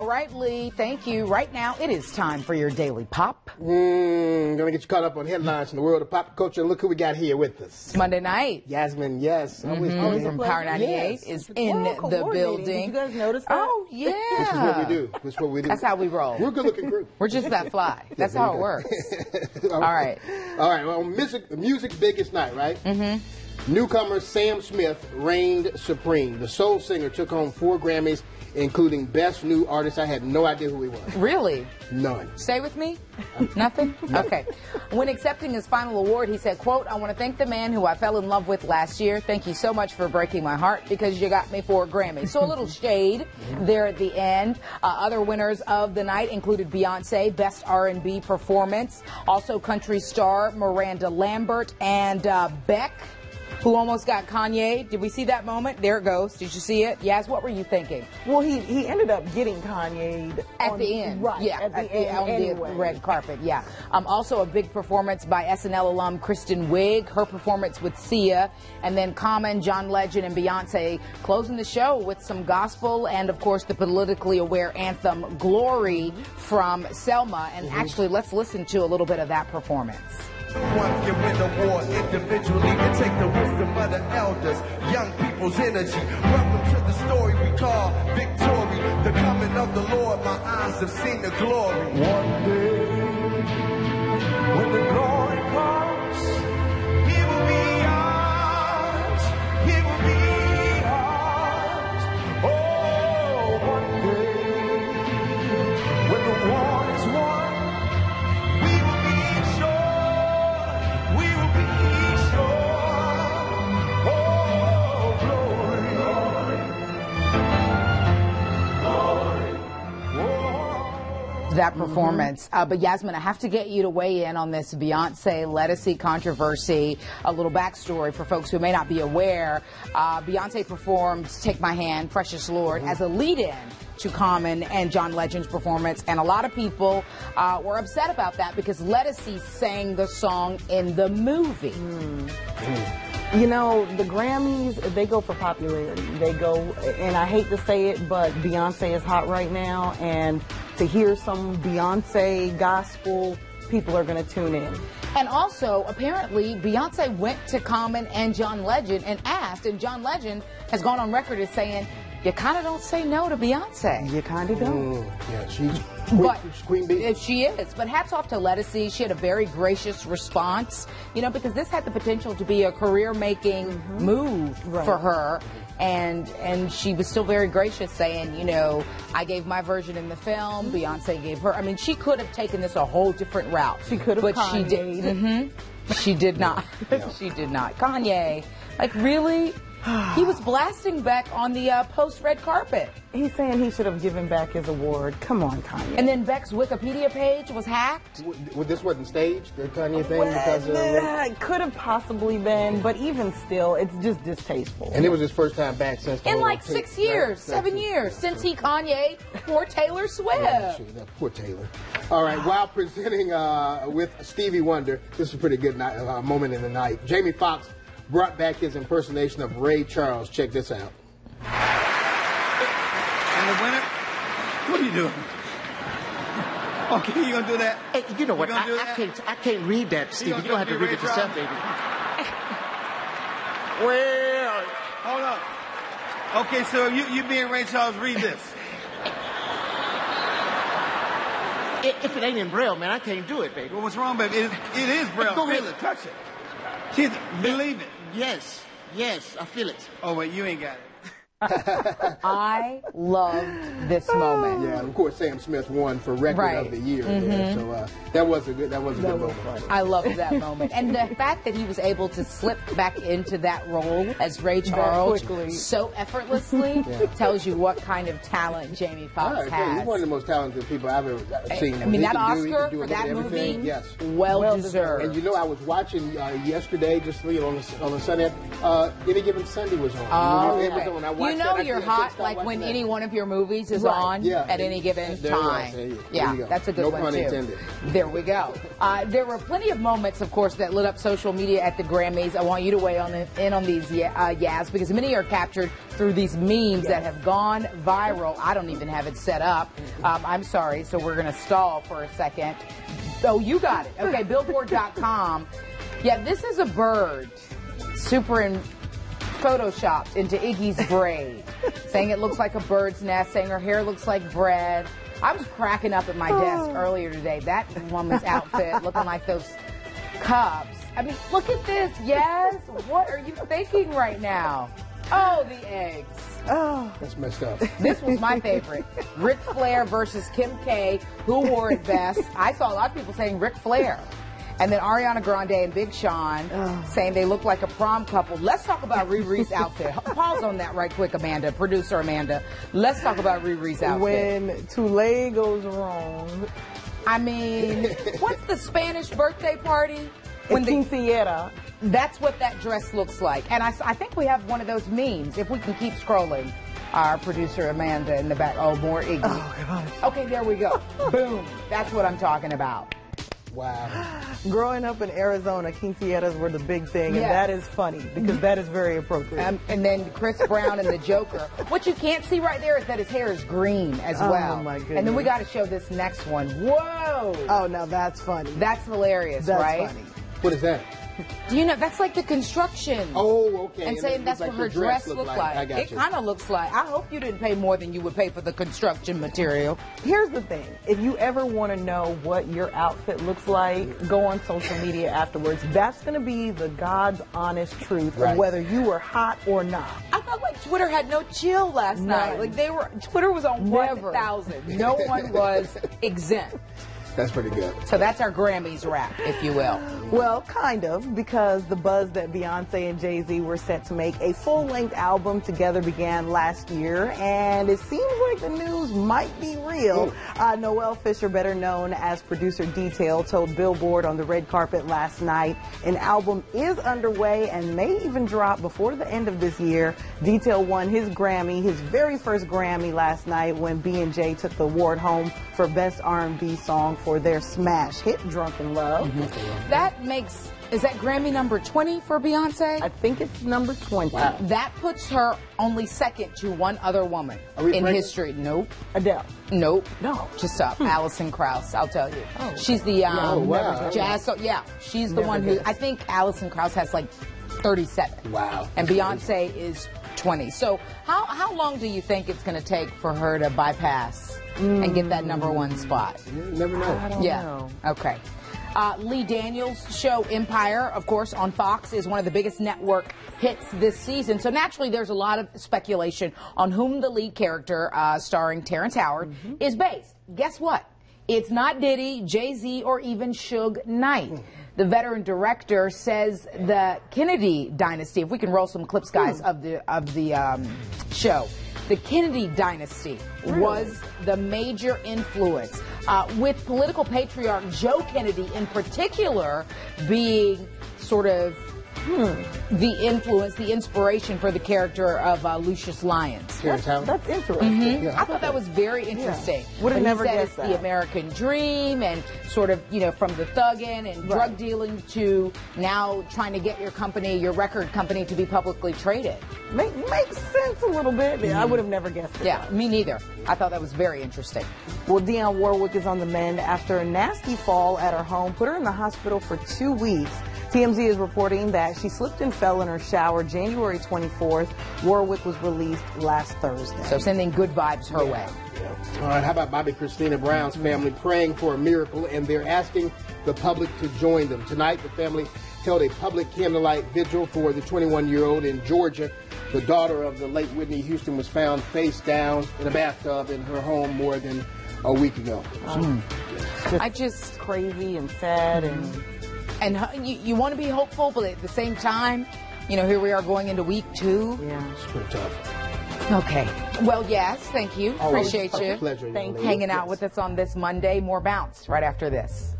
right, Lee. Thank you. Right now, it is time for your Daily Pop. Gonna get you caught up on headlines from the world of pop culture. Look who we got here with us. Monday night. Yasmin, yes. Always From Power 98 is in the building. Did you guys notice that? Oh, yeah. This is what we do. This is what we do. That's how we roll. We're a good-looking group. We're just that fly. That's how it works. All right. All right. Well, music's biggest night, right? Newcomer Sam Smith reigned supreme. The soul singer took home 4 Grammys, including Best New Artist. I had no idea who he was. Really? None. Stay with me? Nothing? Okay. When accepting his final award, he said, quote, "I want to thank the man who I fell in love with last year. Thank you so much for breaking my heart because you got me 4 Grammys." So a little shade there at the end. Other winners of the night included Beyonce, Best R&B Performance, also country star Miranda Lambert, and Beck, who almost got Kanye. Did we see that moment? There it goes. Did you see it? Yas, what were you thinking? Well, he ended up getting Kanye at the end. Right. Yeah, at the end, on anyway. the red carpet. Yeah. Also a big performance by SNL alum Kristen Wiig, her performance with Sia, and then Common, John Legend, and Beyonce closing the show with some gospel and, of course, the politically aware anthem "Glory" from Selma. And actually, let's listen to a little bit of that performance. One can win the war individually and take the wisdom of the elders, young people's energy. Welcome to the story we call victory. The coming of the Lord, my eyes have seen the glory. One day, when the glory comes, he will be ours. He will be ours. Oh, one day, when the war is won, we will be sure. We will be sure. Oh, glory, glory, glory. That performance. But Yasmin, I have to get you to weigh in on this Beyonce Lettucey controversy. A little backstory for folks who may not be aware. Beyonce performed Take My Hand, Precious Lord, as a lead-in to Common and John Legend's performance, and a lot of people were upset about that because Lettucey sang the song in the movie. You know, the Grammys, they go for popularity. They go, and I hate to say it, but Beyonce is hot right now, and to hear some Beyonce gospel, people are going to tune in. And also, apparently, Beyonce went to Common and John Legend and asked, and John Legend has gone on record as saying, you kind of don't say no to Beyonce. You kind of don't. Yeah, she's Queen Bee. She is. But hats off to Lettucey. She had a very gracious response, you know, because this had the potential to be a career-making move for her. And she was still very gracious, saying, you know, I gave my version in the film, Beyonce gave her. I mean, she could have taken this a whole different route. She could have, but she did. She did not. She did not. Kanye, like, really? He was blasting Beck on the post-red carpet. He's saying he should have given back his award. Come on, Kanye. And then Beck's Wikipedia page was hacked. This wasn't staged, the Kanye thing? Well, it could have possibly been, but even still, it's just distasteful. And it was his first time back since... In like 6 years, 7 years, since he Kanye for Taylor Swift. Yeah, poor Taylor. All right, while presenting with Stevie Wonder, this is a pretty good moment in the night. Jamie Foxx brought back his impersonation of Ray Charles. Check this out. And the winner? What are you doing? Okay, you gonna do that? Hey, you know what? I can't read that, Stevie. You don't have to read it yourself, baby. Well, hold on. Okay, so you being Ray Charles, read this. If it ain't in Braille, man, I can't do it, baby. Well, what's wrong, baby? It is Braille. Go ahead. Feel it, touch it. Believe it. Yes, I feel it. Oh, wait, you ain't got it. I loved this moment. Yeah, of course, Sam Smith won for Record of the Year. Yeah, so that was a good moment. I loved that moment, and the fact that he was able to slip back into that role as Ray Charles so effortlessly tells you what kind of talent Jamie Foxx has. He's one of the most talented people I've ever seen. I mean, that Oscar for that movie, well deserved. And you know, I was watching yesterday, just on a Sunday. Any Given Sunday was on. Oh, it was on. I watched You know you're hot like when any one of your movies is on at any given time. Yeah, that's a good one too. Intended. There we go. There were plenty of moments, of course, that lit up social media at the Grammys. I want you to weigh in on these, Yaz, because many are captured through these memes that have gone viral. I don't even have it set up. I'm sorry, so we're going to stall for a second. Oh, you got it. Okay, Billboard.com. Yeah, this is a bird photoshopped into Iggy's braid, saying it looks like a bird's nest, saying her hair looks like bread. I was cracking up at my desk earlier today. That woman's outfit looking like those cups. I mean, look at this, yes. What are you thinking right now? Oh, the eggs. Oh, that's messed up. This was my favorite. Ric Flair versus Kim K. Who wore it best? I saw a lot of people saying Ric Flair. And then Ariana Grande and Big Sean saying they look like a prom couple. Let's talk about Riri's outfit. Pause on that right quick, Amanda, producer Amanda. Let's talk about Riri's outfit. When Tule goes wrong. I mean, what's the Spanish birthday party? When quinceañera. That's what that dress looks like. And I think we have one of those memes, if we can keep scrolling. Our producer Amanda in the back. Oh, more Iggy. Oh, God. Okay, there we go. Boom. That's what I'm talking about. Wow. Growing up in Arizona, quinceañeras were the big thing, and that is funny because that is very appropriate. And then Chris Brown and the Joker. What you can't see right there is that his hair is green as well. Oh, my goodness. And then we got to show this next one. Whoa. Oh, now that's funny. That's hilarious, right? That's funny. What is that? Do you know, that's like the construction. Oh, okay. And saying that's what her dress looked like. I got it kind of looks like. I hope you didn't pay more than you would pay for the construction material. Here's the thing. If you ever want to know what your outfit looks like, go on social media afterwards. That's going to be the God's honest truth of whether you were hot or not. I felt like Twitter had no chill last night. Like Twitter was on 1,000. No one was exempt. That's pretty good. So that's our Grammys wrap, if you will. Well, kind of, because the buzz that Beyonce and Jay-Z were set to make a full-length album together began last year, and it seems like the news might be real. Noel Fisher, better known as Producer Detail, told Billboard on the red carpet last night an album is underway and may even drop before the end of this year. Detail won his Grammy, his very first Grammy last night when B&J took the award home for Best R&B Song for their smash hit, Drunken Love. That makes, is that Grammy number 20 for Beyonce? I think it's number 20. Wow. That puts her only second to one other woman in history. Nope. Adele. Nope. No. Just stop. Alison Krauss, I'll tell you. Oh. She's the jazz. So, yeah, she's the one who, I think Alison Krauss has like 37. Wow. And Beyonce is 20. So how long do you think it's going to take for her to bypass and get that number one spot? You never know. I don't know. Okay. Lee Daniels' show Empire, of course, on Fox is one of the biggest network hits this season. So naturally, there's a lot of speculation on whom the lead character, starring Terrence Howard, is based. Guess what? It's not Diddy, Jay-Z, or even Suge Knight. The veteran director says the Kennedy dynasty, if we can roll some clips, guys, of the show. The Kennedy dynasty was the major influence, with political patriarch Joe Kennedy in particular being sort of the influence, the inspiration for the character of Lucius Lyons. That's interesting. I thought that was very interesting. Would have never guessed that. The American dream and sort of, you know, from the thugging and drug dealing to now trying to get your company, your record company, to be publicly traded. Makes sense a little bit. I would have never guessed it. Yeah, me neither. I thought that was very interesting. Well, Dionne Warwick is on the mend after a nasty fall at her home, put her in the hospital for 2 weeks. TMZ is reporting that she slipped and fell in her shower January 24th. Warwick was released last Thursday. So sending good vibes her way. All right, how about Bobby Christina Brown's family praying for a miracle, and they're asking the public to join them. Tonight, the family held a public candlelight vigil for the 21-year-old in Georgia. The daughter of the late Whitney Houston was found face down in a bathtub in her home more than a week ago. Just crazy and sad and you want to be hopeful, but at the same time, you know, here we are going into week 2. Yeah, it's pretty tough. Okay. Well, yes, thank you. Always Appreciate you. Pleasure. Hanging out with us on this Monday. More Bounce right after this.